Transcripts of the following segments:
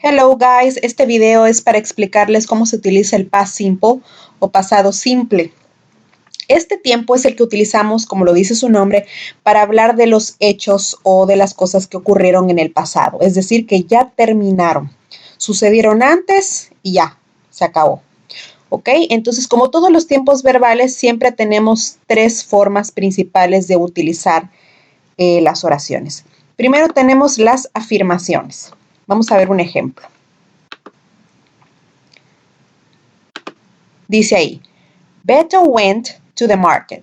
Hello guys, este video es para explicarles cómo se utiliza el past simple o pasado simple. Este tiempo es el que utilizamos, como lo dice su nombre, para hablar de los hechos o de las cosas que ocurrieron en el pasado, es decir, que ya terminaron, sucedieron antes y ya, se acabó. ¿Ok? Entonces, como todos los tiempos verbales, siempre tenemos tres formas principales de utilizar las oraciones. Primero tenemos las afirmaciones. Vamos a ver un ejemplo. Dice ahí, Beto went to the market,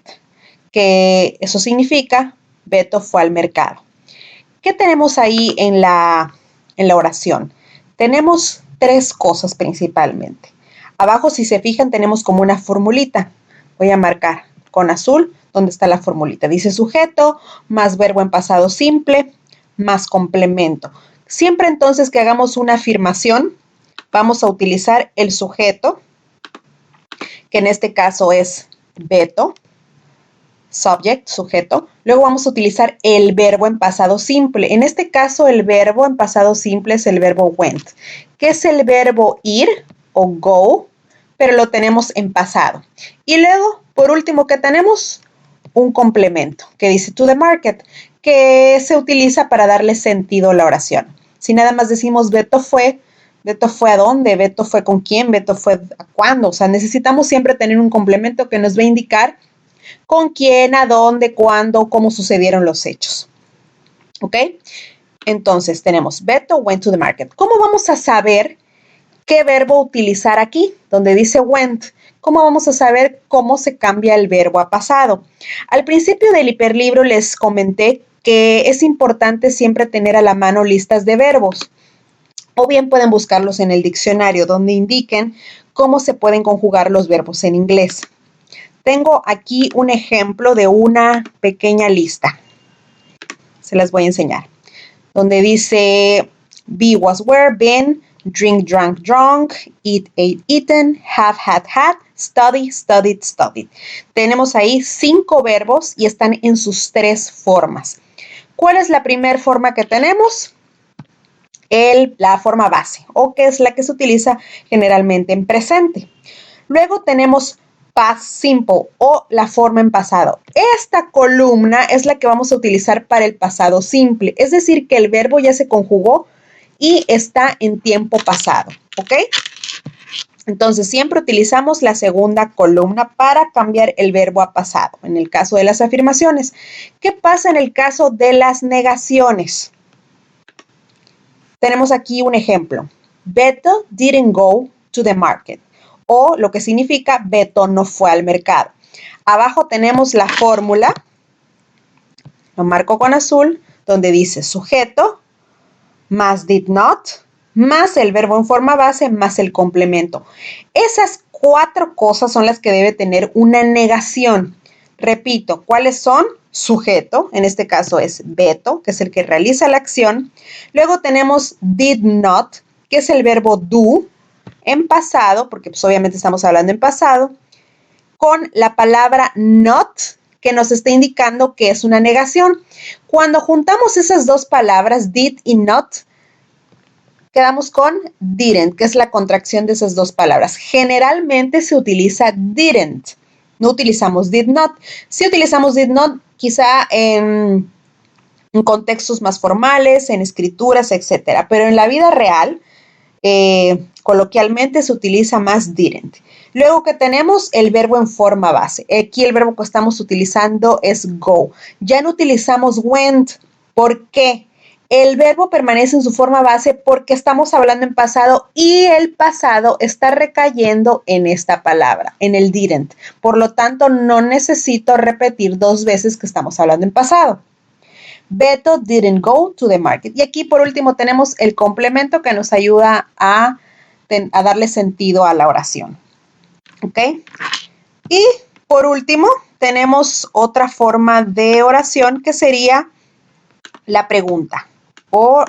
que eso significa Beto fue al mercado. ¿Qué tenemos ahí en la oración? Tenemos tres cosas principalmente. Abajo, si se fijan, tenemos como una formulita. Voy a marcar con azul donde está la formulita. Dice sujeto, más verbo en pasado simple, más complemento. Siempre entonces que hagamos una afirmación, vamos a utilizar el sujeto, que en este caso es Beto, subject, sujeto. Luego vamos a utilizar el verbo en pasado simple. En este caso, el verbo en pasado simple es el verbo went, que es el verbo ir o go, pero lo tenemos en pasado. Y luego, por último, ¿qué tenemos? Un complemento, que dice to the market, que se utiliza para darle sentido a la oración. Si nada más decimos Beto fue a dónde, Beto fue con quién, Beto fue a cuándo. O sea, necesitamos siempre tener un complemento que nos va a indicar con quién, a dónde, cuándo, cómo sucedieron los hechos. ¿Ok? Entonces tenemos Beto went to the market. ¿Cómo vamos a saber qué verbo utilizar aquí? Donde dice went. ¿Cómo vamos a saber cómo se cambia el verbo a pasado? Al principio del hiperlibro les comenté que es importante siempre tener a la mano listas de verbos. O bien pueden buscarlos en el diccionario donde indiquen cómo se pueden conjugar los verbos en inglés. Tengo aquí un ejemplo de una pequeña lista. Se las voy a enseñar. Donde dice be, was, were, been, drink, drank, drunk, eat, ate, eaten, have, had, study, studied, studied. Tenemos ahí 5 verbos y están en sus 3 formas. ¿Cuál es la primera forma que tenemos? La forma base, o que es la que se utiliza generalmente en presente. Luego tenemos past simple o la forma en pasado. Esta columna es la que vamos a utilizar para el pasado simple, es decir, que el verbo ya se conjugó y está en tiempo pasado, ¿ok? Entonces, siempre utilizamos la segunda columna para cambiar el verbo a pasado, en el caso de las afirmaciones. ¿Qué pasa en el caso de las negaciones? Tenemos aquí un ejemplo. Beto didn't go to the market. O lo que significa Beto no fue al mercado. Abajo tenemos la fórmula. Lo marco con azul, donde dice sujeto, más did not, más el verbo en forma base, más el complemento. Esas 4 cosas son las que debe tener una negación. Repito, ¿cuáles son? Sujeto, en este caso es Beto, que es el que realiza la acción. Luego tenemos did not, que es el verbo do, en pasado, porque pues obviamente estamos hablando en pasado, con la palabra not, que nos está indicando que es una negación. Cuando juntamos esas 2 palabras, did y not, quedamos con didn't, que es la contracción de esas 2 palabras. Generalmente se utiliza didn't. No utilizamos did not. Si utilizamos did not, quizá en contextos más formales, en escrituras, etc. Pero en la vida real, coloquialmente se utiliza más didn't. Luego que tenemos el verbo en forma base. Aquí el verbo que estamos utilizando es go. Ya no utilizamos went. ¿Por qué? El verbo permanece en su forma base porque estamos hablando en pasado y el pasado está recayendo en esta palabra, en el didn't. Por lo tanto, no necesito repetir 2 veces que estamos hablando en pasado. Beto didn't go to the market. Y aquí, por último, tenemos el complemento que nos ayuda a darle sentido a la oración. ¿Ok? Y, por último, tenemos otra forma de oración que sería la pregunta o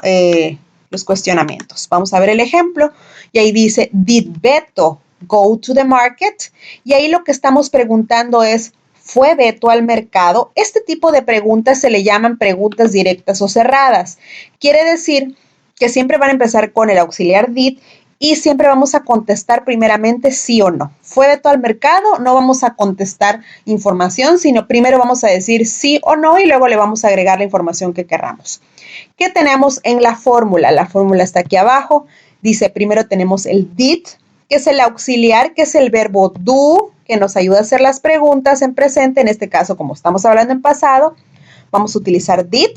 los cuestionamientos. Vamos a ver el ejemplo y ahí dice, did Beto go to the market? Y ahí lo que estamos preguntando es, ¿fue Beto al mercado? Este tipo de preguntas se le llaman preguntas directas o cerradas. Quiere decir que siempre van a empezar con el auxiliar did y siempre vamos a contestar primeramente sí o no. ¿Fue Beto al mercado? No vamos a contestar información, sino primero vamos a decir sí o no y luego le vamos a agregar la información que querramos. ¿Qué tenemos en la fórmula? La fórmula está aquí abajo. Dice, primero tenemos el did, que es el auxiliar, que es el verbo do, que nos ayuda a hacer las preguntas en presente. En este caso, como estamos hablando en pasado, vamos a utilizar did.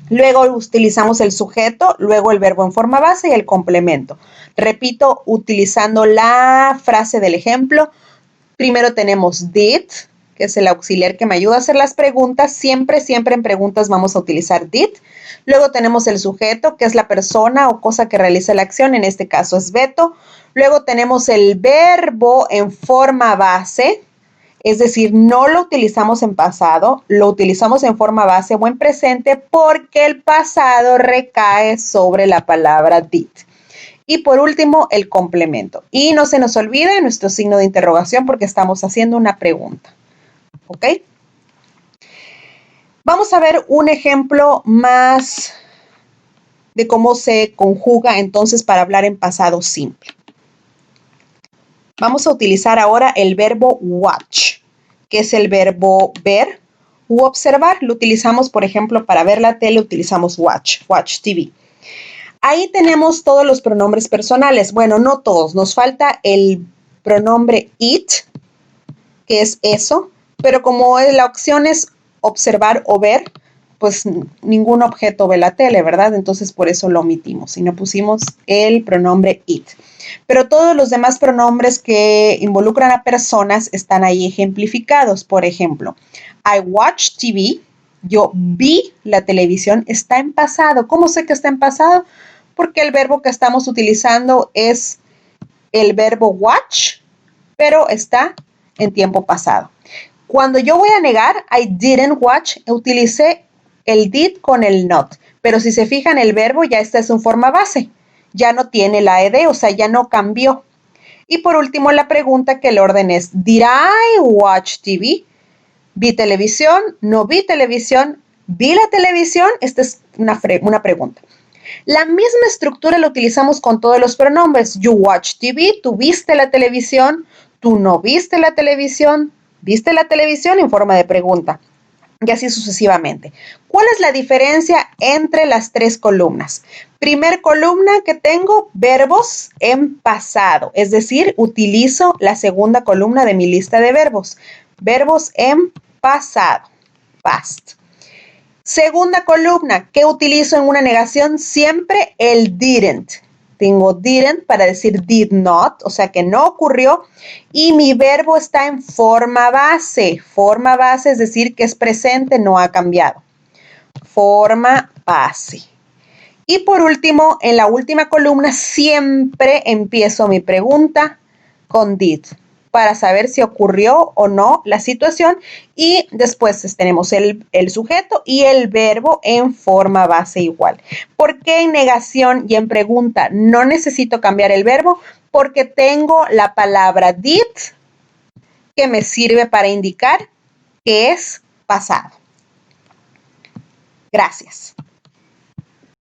Luego utilizamos el sujeto, luego el verbo en forma base y el complemento. Repito, utilizando la frase del ejemplo, primero tenemos did, que es el auxiliar que me ayuda a hacer las preguntas. Siempre en preguntas vamos a utilizar did. Luego tenemos el sujeto, que es la persona o cosa que realiza la acción. En este caso es Beto. Luego tenemos el verbo en forma base, es decir, no lo utilizamos en pasado, lo utilizamos en forma base o en presente porque el pasado recae sobre la palabra did. Y por último, el complemento. Y no se nos olvide nuestro signo de interrogación porque estamos haciendo una pregunta. ¿Ok? Vamos a ver un ejemplo más de cómo se conjuga entonces para hablar en pasado simple. Vamos a utilizar ahora el verbo watch, que es el verbo ver u observar. Lo utilizamos, por ejemplo, para ver la tele, utilizamos watch TV. Ahí tenemos todos los pronombres personales. Bueno, no todos. Nos falta el pronombre it, que es eso, pero como la opción es observar o ver, pues ningún objeto ve la tele, ¿verdad? Entonces por eso lo omitimos y no pusimos el pronombre it. Pero todos los demás pronombres que involucran a personas están ahí ejemplificados. Por ejemplo, I watch TV, yo vi la televisión, está en pasado. ¿Cómo sé que está en pasado? Porque el verbo que estamos utilizando es el verbo watch, pero está en tiempo pasado. Cuando yo voy a negar, I didn't watch, utilicé el did con el not. Pero si se fijan, el verbo ya está en su forma base. Ya no tiene la ed, o sea, ya no cambió. Y por último, la pregunta que el orden es, ¿did I watch TV? ¿Vi televisión? ¿No vi televisión? ¿Vi la televisión? Esta es una pregunta. La misma estructura la utilizamos con todos los pronombres. You watch TV, tú viste la televisión, tú no viste la televisión, viste la televisión en forma de pregunta. Y así sucesivamente. ¿Cuál es la diferencia entre las tres columnas? Primer columna que tengo, verbos en pasado, es decir, utilizo la segunda columna de mi lista de verbos. Verbos en pasado, past. Segunda columna, ¿qué utilizo en una negación? Siempre el didn't. Tengo didn't para decir did not, o sea que no ocurrió. Y mi verbo está en forma base. Forma base es decir que es presente, no ha cambiado. Forma base. Y por último, en la última columna siempre empiezo mi pregunta con did, para saber si ocurrió o no la situación. Y después tenemos el sujeto y el verbo en forma base igual. ¿Por qué en negación y en pregunta no necesito cambiar el verbo? Porque tengo la palabra did que me sirve para indicar que es pasado. Gracias.